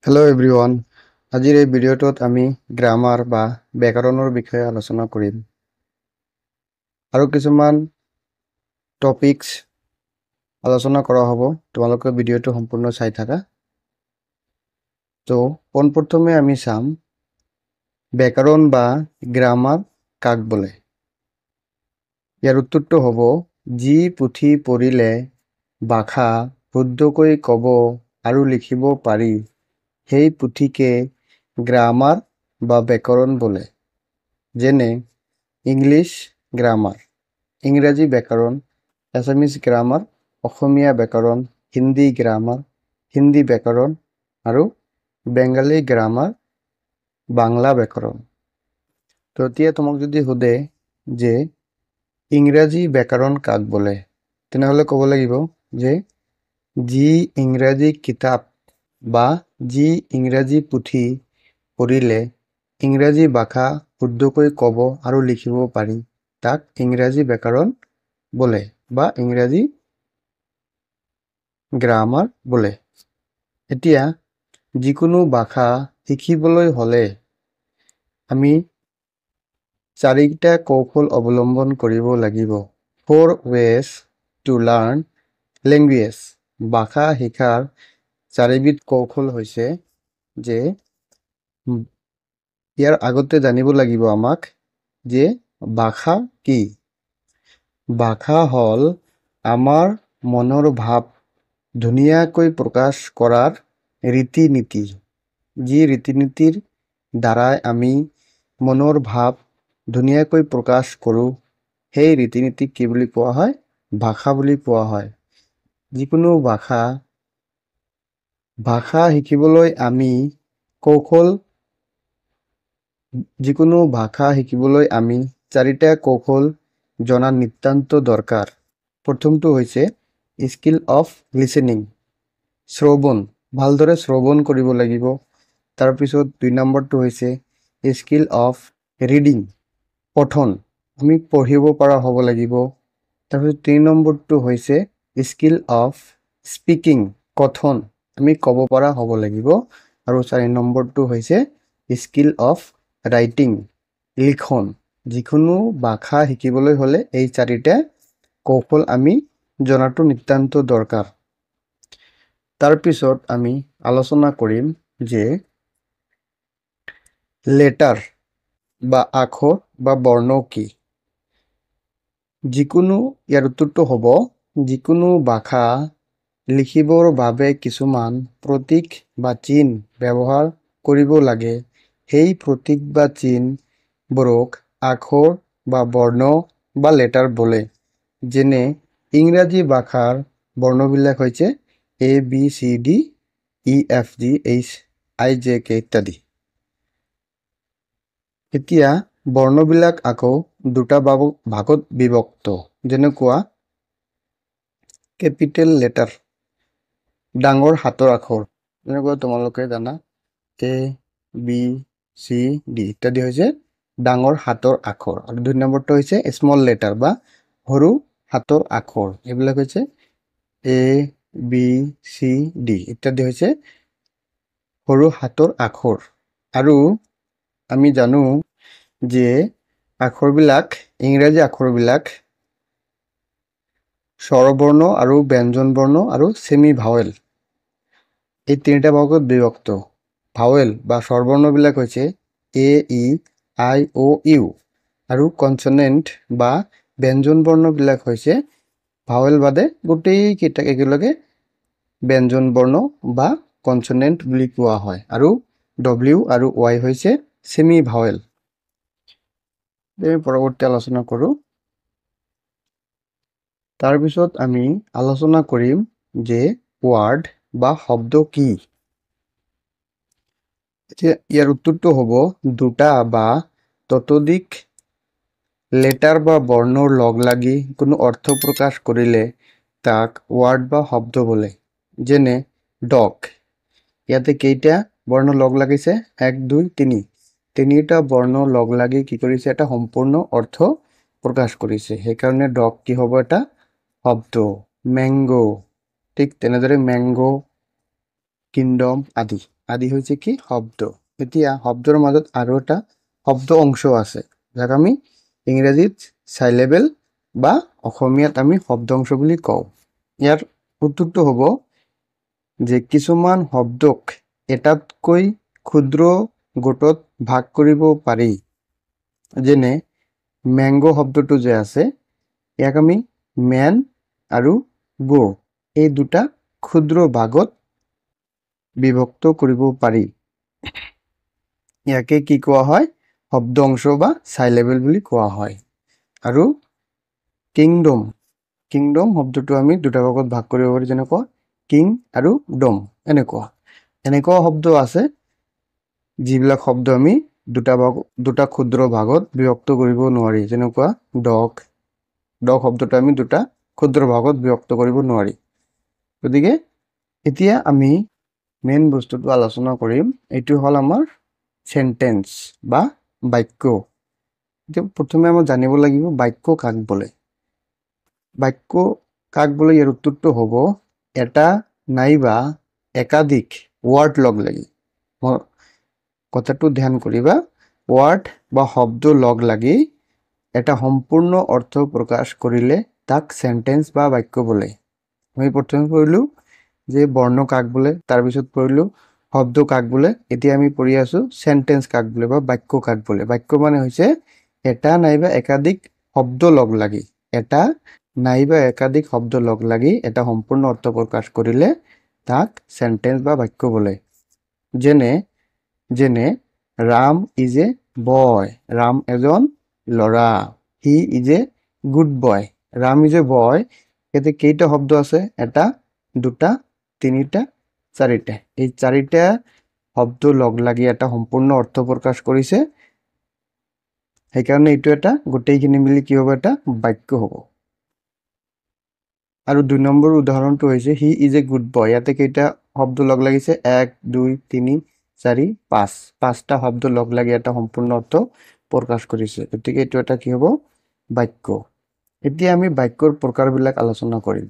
Hello' everyone. আজিৰ এই ভিডিঅ'টোত আমি গ্ৰামাৰ বা ব্যাকৰণৰ বিষয়ে আলোচনা কৰিম আৰু কিছুমান টপিকছ আলোচনা কৰা হ'ব। তোমালোকে ভিডিঅ'টো সম্পূৰ্ণ চাই থাকা। তো পোনপ্ৰথমে আমি চাম ব্যাকৰণ বা গ্ৰামাৰ কাক বোলে। ইয়াৰ উত্তৰটো হ'ব যি পুথি পঢ়িলে ভাষা শুদ্ধকৈ ক'ব আৰু লিখিব পাৰি সেই পুথিকে গ্ৰামাৰ বা ব্যাকৰণ বোলে। যেনে ইংলিছ গ্ৰামাৰ, ইংৰাজী ব্যাকৰণ, এছামিজ গ্ৰামাৰ, অসমীয়া ব্যাকৰণ, হিন্দী গ্ৰামাৰ, হিন্দী ব্যাকৰণ আৰু বেংগলী গ্ৰামাৰ, বাংলা ব্যাকৰণ। তো এতিয়া তোমাক যদি সোধে যে ইংৰাজী ব্যাকৰণ কাক বোলে, তেনেহ'লে ক'ব লাগিব যে যি ইংৰাজী কিতাপ বা যি ইংৰাজী পুথি পঢ়িলে ইংৰাজী ভাষা শুদ্ধকৈ ক'ব আৰু লিখিব পাৰি তাক ইংৰাজী ব্যাকৰণ বোলে বা ইংৰাজী গ্ৰামাৰ বোলে। এতিয়া যিকোনো ভাষা শিকিবলৈ হ'লে আমি চাৰিটা কৌশল অৱলম্বন কৰিব লাগিব। 4 ways to learn language। ভাষা শিকাৰ চাৰিবিধ কৌশল হৈছে যে ইয়াৰ আগতে জানিব লাগিব আমাক যে ভাষা কি। ভাষা হ'ল আমাৰ মনৰ ভাৱ ধুনীয়াকৈ প্ৰকাশ কৰাৰ ৰীতি-নীতি। যি ৰীতি-নীতিৰ দ্বাৰাই আমি মনৰ ভাৱ ধুনীয়াকৈ প্ৰকাশ কৰোঁ সেই ৰীতি-নীতিক কি বুলি কোৱা হয়? ভাষা বুলি কোৱা হয়। যিকোনো ভাষা শিকিবলৈ আমি চাৰিটা কৌশল জনা নিতান্ত দৰকাৰ। প্ৰথমটো হৈছে স্কিল অফ লিসেনিং, শ্ৰৱণ, ভালদৰে শ্ৰৱণ কৰিব লাগিব। তাৰপিছত 2 নম্বৰটো হৈছে স্কিল অফ ৰিডিং, পঠন, আমি পঢ়িব পৰা হ'ব লাগিব। তাৰপিছত 3 নম্বৰটো হৈছে স্কিল অফ স্পিকিং, কথন, আমি ক'ব পৰা হ'ব লাগিব। আৰু 4 নম্বৰটো হৈছে স্কিল অফ ৰাইটিং, লিখন। যিকোনো ভাষা শিকিবলৈ হ'লে এই চাৰিটা কৌশল আমি জনাটো নিতান্ত দৰকাৰ। তাৰপিছত আমি আলোচনা কৰিম যে লেটাৰ বা আখৰ বা বৰ্ণ কি। ইয়াৰ উত্তৰটো হ'ব যিকোনো ভাষা লিখিবৰ বাবে কিছুমান প্ৰতীক বা চিহ্ন ব্যৱহাৰ কৰিব লাগে। সেই প্ৰতীক বা চিহ্নবোৰক আখৰ বা বৰ্ণ বা লেটাৰ বোলে। যেনে ইংৰাজী ভাষাৰ বৰ্ণবিলাক হৈছে ABCDEFGHIJK ইত্যাদি। এতিয়া বৰ্ণবিলাক আকৌ দুটা ভাগত বিভক্ত, যেনেকুৱা কেপিটেল লেটাৰ, ডাঙৰ হাতৰ আখৰ, যেনেকুৱা তোমালোকে জানা ABCD ইত্যাদি হৈছে ডাঙৰ হাতৰ আখৰ। আৰু 2 নম্বৰটো হৈছে স্মল লেটাৰ বা সৰু হাতৰ আখৰ, এইবিলাক হৈছে ABCD ইত্যাদি হৈছে সৰু হাতৰ আখৰ। আৰু আমি জানো যে ইংৰাজী আখৰবিলাক স্বৰবৰ্ণ আৰু ব্যঞ্জন বৰ্ণ আৰু সেমি ভাৱেল, এই তিনিটা ভাগত বিভক্ত। ভাৱেল বা স্বৰবৰ্ণবিলাক হৈছে AEIOU আৰু কনসনেন্ট বা ব্যঞ্জন বৰ্ণবিলাক হৈছে ভাৱেল বাদে গোটেইকেইটাক একেলগে ব্যঞ্জন বৰ্ণ বা কনসনেন্ট বুলি কোৱা হয়। আৰু W আৰু Y হৈছে সেমি ভাৱেল। পৰৱৰ্তী আলোচনা কৰোঁ। তাৰপিছত আমি আলোচনা কৰিম যে ৱাৰ্ড বা শব্দ কি। এতিয়া ইয়াৰ উত্তৰটো হ'ব দুটা বা ততোধিক লেটাৰ বা বৰ্ণৰ লগ লাগি কোনো অৰ্থ প্ৰকাশ কৰিলে তাক ৱাৰ্ড বা শব্দ বোলে। যেনে ডগ, ইয়াতে কেইটা বৰ্ণ লগ লাগিছে? 1 2 3, তিনিটা বৰ্ণ লগ লাগি কি কৰিছে? এটা সম্পূৰ্ণ অৰ্থ প্ৰকাশ কৰিছে, সেইকাৰণে ডগ কি হ'ব? এটা শব্দ। মেংগো, ঠিক তেনেদৰে মেংগো, কিংডম আদি। আদি হৈছে কি শব্দ। এতিয়া শব্দৰ মাজত আৰু এটা শব্দ অংশ আছে যাক আমি ইংৰাজীত চাইলেবেল বা অসমীয়াত আমি শব্দ অংশ বুলি কওঁ। ইয়াৰ উত্তৰটো হ'ব যে কিছুমান শব্দক এটাতকৈ ক্ষুদ্ৰ গোটত ভাগ কৰিব পাৰি। যেনে মেংগো শব্দটো যে আছে ইয়াক আমি মেন আৰু গো এই দুটা ক্ষুদ্ৰ ভাগত বিভক্ত কৰিব পাৰি। ইয়াকে কি কোৱা হয় শব্দ অংশ বা চাইলেবেল বুলি কোৱা হয়। আৰু কিংডম কিংডম শব্দটো আমি দুটা ভাগত ভাগ কৰিব পাৰি যেনেকুৱা কিং আৰু ডম এনেকুৱা শব্দ আছে যিবিলাক শব্দ আমি দুটা ক্ষুদ্ৰ ভাগত বিভক্ত কৰিব নোৱাৰি যেনেকুৱা ডগ শব্দটো আমি দুটা ক্ষুদ্ৰ ভাগত বিভক্ত কৰিব নোৱাৰি। গতিকে এতিয়া আমি মেইন বস্তুটো আলোচনা কৰিম এইটো হ'ল আমাৰ সেন্টেন্স বা বাক্য। এতিয়া প্ৰথমে আমি জানিব লাগিব বাক্য কাক বোলে। বাক্য কাক বোলে ইয়াৰ উত্তৰটো হ'ব এটা নাইবা একাধিক ওয়াৰ্ড লগ লাগি। কথাটো ধ্যান কৰিবা ওয়াৰ্ড বা শব্দ লগ লাগি এটা সম্পূৰ্ণ অৰ্থ প্ৰকাশ কৰিলে তাক সেন্টেন্স বা বাক্য বোলে। আমি প্ৰথমে পঢ়িলো যে বৰ্ণ কাক বোলে তাৰপিছত পঢ়িলো শব্দ কাক বোলে এতিয়া আমি পঢ়ি আছো সেন্টেন্স কাক বোলে বা বাক্য কাক বোলে। বাক্য মানে হৈছে এটা নাইবা একাধিক শব্দ লগ লাগি এটা নাইবা একাধিক শব্দ লগ লাগি এটা সম্পূৰ্ণ অৰ্থ প্ৰকাশ কৰিলে তাক সেন্টেন্স বা বাক্য বোলে। যেনে Ram is a boy Ram এজন ল'ৰা। He is a good boy Ram is a boy. ইয়াতে কেইটা শব্দ আছে এটা দুটা তিনিটা চাৰিটা এই চাৰিটা শব্দ লগ লাগি এটা সম্পূৰ্ণ অৰ্থ প্ৰকাশ কৰিছে সেইকাৰণে এইটো এটা গোটেইখিনি মিলি কি হ'ব এটা বাক্য হ'ব। আৰু 2 নম্বৰ উদাহৰণটো হৈছে হি ইজ এ গুড বয়। ইয়াতে কেইটা শব্দ লগ লাগিছে 1 2 3 4 5 পাঁচটা শব্দ লগ লাগি এটা সম্পূৰ্ণ অৰ্থ প্ৰকাশ কৰিছে গতিকে এইটো এটা কি হ'ব বাক্য। এতিয়া আমি বাক্যৰ প্ৰকাৰবিলাক আলোচনা কৰিম।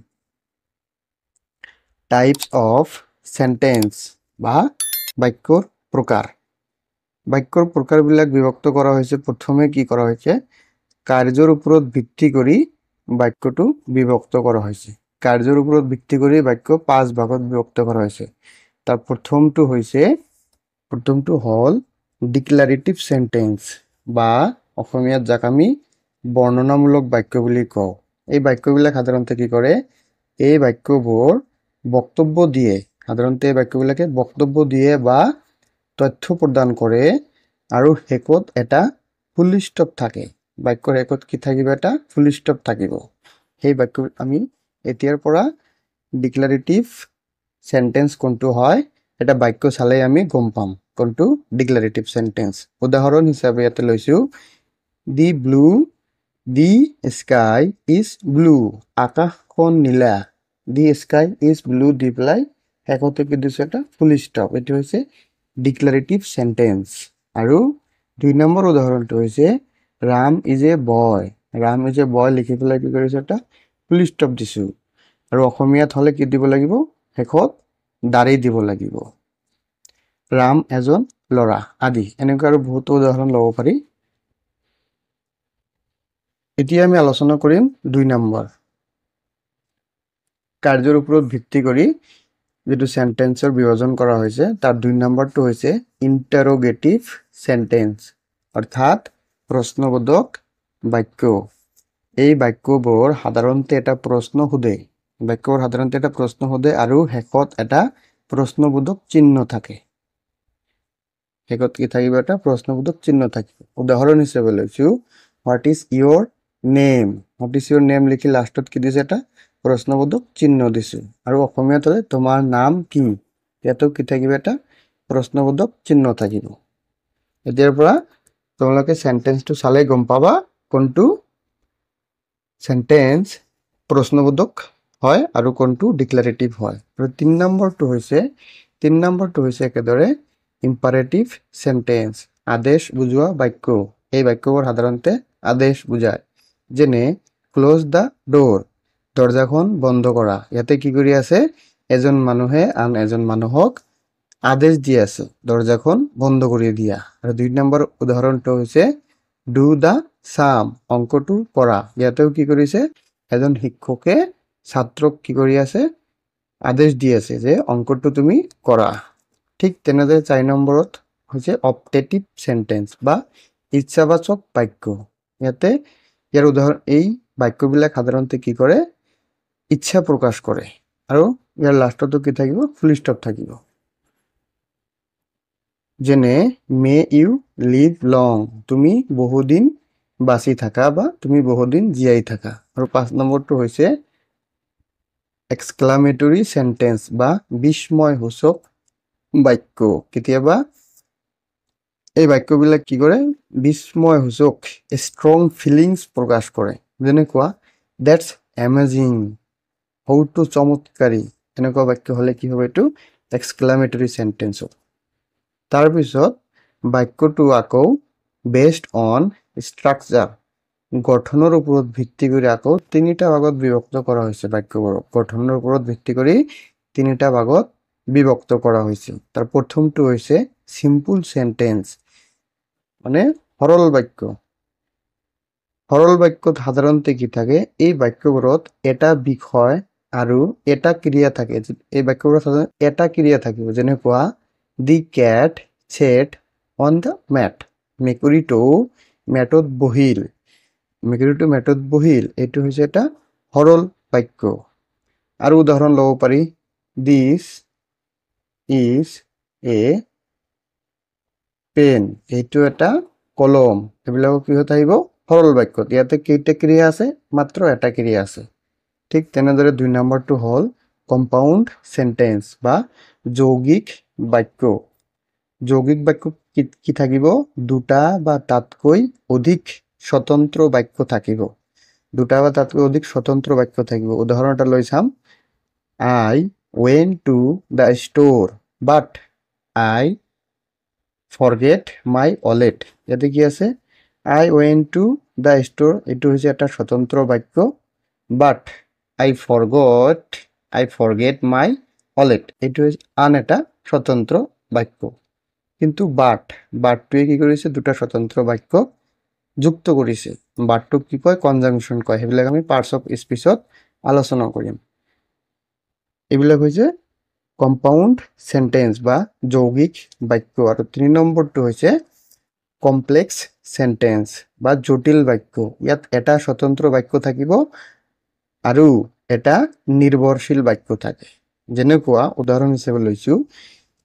টাইপস অফ সেন্টেন্স বা বাক্যৰ প্ৰকাৰ। বাক্যৰ প্ৰকাৰবিলাক বিভক্ত কৰা হৈছে প্ৰথমে কি কৰা হৈছে কাৰ্যৰ ওপৰত ভিত্তি কৰি বাক্যটো বিভক্ত কৰা হৈছে। কাৰ্যৰ ওপৰত ভিত্তি কৰি বাক্য 5 ভাগত বিভক্ত কৰা হৈছে। তাৰ প্ৰথমটো হ'ল ডিক্লাৰেটিভ সেন্টেন্স বা অসমীয়াত যাক আমি বৰ্ণনামূলক বাক্য বুলি কওঁ। এই বাক্যবিলাক সাধাৰণতে কি কৰে এই বাক্যবোৰ বক্তব্য দিয়ে। সাধাৰণতে এই বাক্যবিলাকে বক্তব্য দিয়ে বা তথ্য প্ৰদান কৰে আৰু শেষত এটা ফুল স্টপ থাকে। বাক্যৰ শেষত কি থাকিব এটা ফুল স্টপ থাকিব। সেই বাক্য আমি এতিয়াৰ পৰা ডিক্লাৰেটিভ সেন্টেন্স কোনটো হয় এটা বাক্য চালে আমি গম পাম কোনটো ডিক্লাৰেটিভ সেন্টেন্স। উদাহৰণ হিচাপে ইয়াতে লৈছো দি স্কাই ইজ ব্লু আকাশখন নীলা। দি স্কাই ইজ ব্লু দি পেলাই শেষতে কি দিছে এটা ফুল স্টপ এইটো হৈছে ডিক্লাৰেটিভ সেন্টেন্স। আৰু 2 নম্বৰ উদাহৰণটো হৈছে Ram is a boy. Ram is a boy লিখি পেলাই কি কৰিছে এটা ফুল স্টপ দিছো আৰু অসমীয়াত হলে কি দিব লাগিব শেষত দাৰি দিব লাগিব। ৰাম এজন ল'ৰা আদি এনেকুৱা আৰু বহুতো উদাহৰণ ল'ব পাৰি। এতিয়া আমি আলোচনা কৰিম 2 নম্বৰ কাৰ্যৰ ওপৰত ভিত্তি কৰি যেটো সেন্টেন্সৰ বিভাজন কৰা হৈছে তাৰ 2 নম্বৰটো হৈছে ইন্টাৰোগেটিভ সেন্টেন্স অৰ্থাৎ প্ৰশ্নবোধক বাক্য। এই বাক্যবোৰ সাধাৰণতে এটা প্ৰশ্ন সোধে আৰু শেষত এটা প্ৰশ্নবোধক চিহ্ন থাকে। শেষত কি থাকিব এটা প্ৰশ্নবোধক চিহ্ন থাকিব। উদাহৰণ হিচাপে লৈছো হোৱাট ইজ ইয়োৰ নেম লিখি লাষ্টত কি দিছে এটা প্ৰশ্নবোধক চিহ্ন দিছে আৰু অসমীয়াত হলে তোমাৰ নাম কি ইয়াতো কি থাকিব এটা প্ৰশ্নবোধক চিহ্ন থাকিব। এতিয়াৰ পৰা তোমালোকে সেন্টেন্সটো চালে গম পাবা কোনটো সেন্টেন্স প্ৰশ্নবোধক হয় আৰু কোনটো ডিক্লাৰেটিভ হয়। আৰু 3 নম্বৰটো হৈছে একেদৰে ইম্পাৰেটিভ সেন্টেন্স আদেশ বুজোৱা বাক্য। এই বাক্যবোৰ সাধাৰণতে আদেশ বুজায়। যেনে ক্লোজ দা ডোৰ দৰজাখন বন্ধ কৰা। ইয়াতে কি কৰি আছে এজন মানুহে আন এজন মানুহক আদেশ দিয়ে আছে দরজাখন বন্ধ করে দিয়া। আর 2 নম্বর উদাহরণটা হচ্ছে ডু দা সাম, অঙ্কটো করা। ইয়াতেও কি কৰিছে, এজন শিক্ষকে ছাত্ৰক কি কৰি আছে, আদেশ দি আছে যে অঙ্কটো তুমি কৰা। ঠিক তেনেদৰে 4 নম্বৰত হৈছে অপটেটিভ সেন্টেন্স বা ইচ্ছাবাচক বাক্য। ইয়াতে ইয়াৰ উদাহৰণ, এই বাক্যবিলাক সাধাৰণতে কি কৰে, ইচ্ছা প্ৰকাশ কৰে। আৰু ইয়াৰ লাষ্টতো কি থাকিব, ফুল ষ্টপ থাকিব। যেনে মে ইউ লিভ লং, তুমি বহুদিন বাঁচি থাকা বা তুমি বহুদিন জীয়াই থাকা। আৰু 5 নম্বৰটো হৈছে এক্সক্লামেটৰী সেন্টেন্স বা বিস্ময়সূচক বাক্য। কেতিয়াবা এই বাক্যবিলাক কি কৰে, বিস্ময়সূচক ষ্ট্ৰং ফিলিংছ প্ৰকাশ কৰে। যেনেকুৱা দ্যাটছ এমেজিং, সৌটো চমৎকাৰী। এনেকুৱা বাক্য হ'লে কি হ'ব, এইটো এক্সক্লামেটৰী সেন্টেন্স হ'ব। তাৰপিছত বাক্যটো আকৌ বেছড অন ষ্ট্ৰাকচাৰ, গঠনৰ ওপৰত ভিত্তি কৰি আকৌ 3টা ভাগত বিভক্ত কৰা হৈছে। বাক্যবোৰক গঠনৰ ওপৰত ভিত্তি কৰি 3টা ভাগত বিভক্ত কৰা হৈছে। তাৰ প্ৰথমটো হৈছে সিম্পল সেন্টেন্স, মানে সৰল বাক্য। সৰল বাক্যত সাধাৰণতে কি থাকে, এই বাক্যবোৰত এটা বিষয় আৰু এটা ক্ৰিয়া থাকে। এই বাক্যবোৰত সাধাৰণতে এটা ক্ৰিয়া থাকিব। যেনেকুৱা the cat sat on the mat, মেকুৰীটো মেটত বহিল। মেকুৰীটো মেটত বহিল, এইটো হৈছে এটা সৰল বাক্য। আৰু উদাহৰণ ল'ব পাৰি, দিছ ইজ এ পেন, এইটো এটা কলম। এইবিলাকক কি হৈ আহিব, সৰল বাক্যত। ইয়াতে কেইটা ক্ৰিয়া আছে, মাত্ৰ এটা ক্ৰিয়া আছে। ঠিক তেনেদৰে 2 নম্বৰটো হ'ল কম্পাউণ্ড সেন্টেন্স বা যৌগিক বাক্য। যৌগিক বাক্য কি থাকিব, 2টা বা তাতকৈ অধিক স্বতন্ত্ৰ বাক্য থাকিব। 2টা বা তাতকৈ অধিক স্বতন্ত্ৰ বাক্য থাকিব। উদাহৰণ এটা লৈ চাম, I went to the store but I forget my wallet. ইয়াতে কি আছে, I went to the store, এইটো হৈছে এটা স্বতন্ত্ৰ বাক্য। বাট আই ফৰগেট মাই ৱালেট, এইটো হৈছে আন এটা স্বতন্ত্ৰ বাক্য। কিন্তু বাটটোৱে কি কৰিছে, 2টা স্বতন্ত্ৰ বাক্য যুক্ত কৰিছে। বাটটোক কি কয়, কনজাংশন কয়। সেইবিলাক আমি পাৰ্টস অফ স্পীচত আলোচনা কৰিম। এইবিলাক হৈছে কম্পাউণ্ড সেন্টেন্স বা যৌগিক বাক্য। আৰু 3 নম্বৰটো হৈছে কমপ্লেক্স সেন্টেন্স বা জটিল বাক্য। ইয়াত এটা স্বতন্ত্ৰ বাক্য থাকিব আৰু এটা নিৰ্ভৰশীল বাক্য থাকে। যেনেকুৱা উদাহৰণ হিচাপে লৈছো,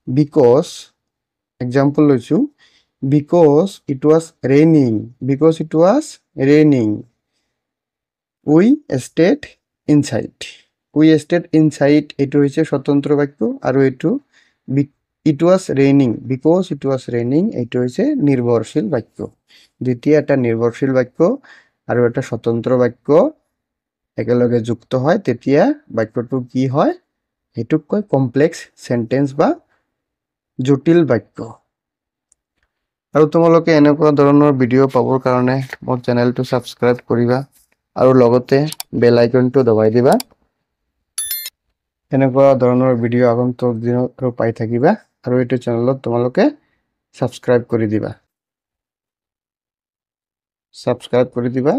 বিকজ, এক্সাম্পল লৈছো, because it was raining we stayed inside. এইটো হৈছে স্বতন্ত্ৰ বাক্য, আৰু এইটো বিকজ ইট ৱাজ ৰেইনিং, এইটো হৈছে নিৰ্ভৰশীল বাক্য। যেতিয়া এটা নিৰ্ভৰশীল বাক্য আৰু এটা স্বতন্ত্ৰ বাক্য একেলগে যুক্ত হয়, তেতিয়া বাক্যটো কি হয়, সেইটোক কয় কমপ্লেক্স সেন্টেন্স বা জটিল বাক্য। আৰু তোমালোকে এনেকুৱা ধৰণৰ ভিডিঅ' পাবৰ কাৰণে মোৰ চেনেলটো ছাবস্ক্ৰাইব কৰিবা আৰু লগতে বেল আইকনটো দবাই দিবা। এনেকুৱা ধৰণৰ ভিডিঅ' আগন্তুক দিনত পাই থাকিবা। আৰু এইটো চেনেলত তোমালোকে ছাবস্ক্ৰাইব কৰি দিবা।